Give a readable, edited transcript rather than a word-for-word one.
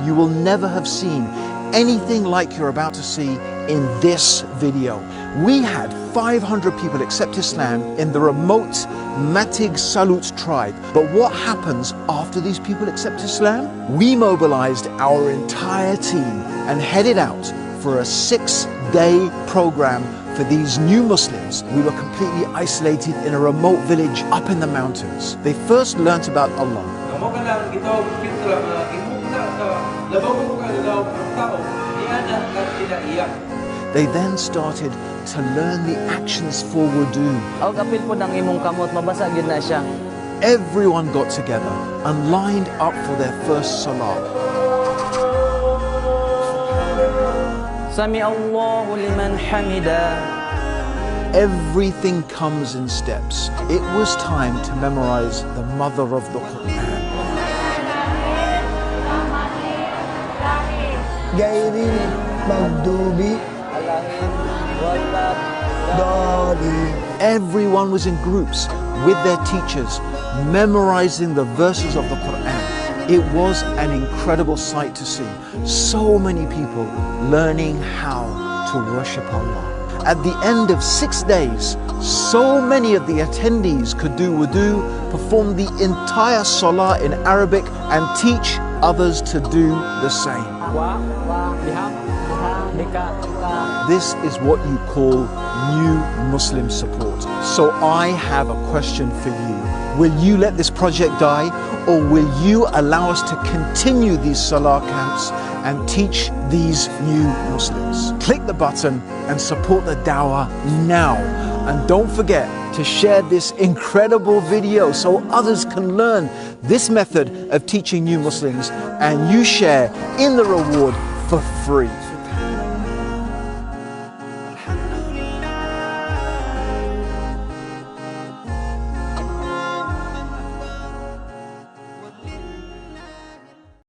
you will never have seen anything like you're about to see in this video. We had 500 people accept Islam in the remote Matig Salut tribe. But what happens after these people accept Islam? We mobilized our entire team and headed out for a 6-day program for these new Muslims. We were completely isolated in a remote village up in the mountains. They first learnt about Allah. They then started to learn the actions for wudu. Everyone got together and lined up for their first salah. Everything comes in steps. It was time to memorize the mother of the Quran. Everyone was in groups with their teachers, memorizing the verses of the Quran. It was an incredible sight to see. So many people learning how to worship Allah. At the end of 6 days, so many of the attendees could do wudu, perform the entire salah in Arabic, and teach others to do the same. This is what you call new Muslim support. So I have a question for you. Will you let this project die, or will you allow us to continue these salah camps and teach these new Muslims? Click the button and support the dawah now. And don't forget to share this incredible video so others can learn this method of teaching new Muslims, and you share in the reward for free.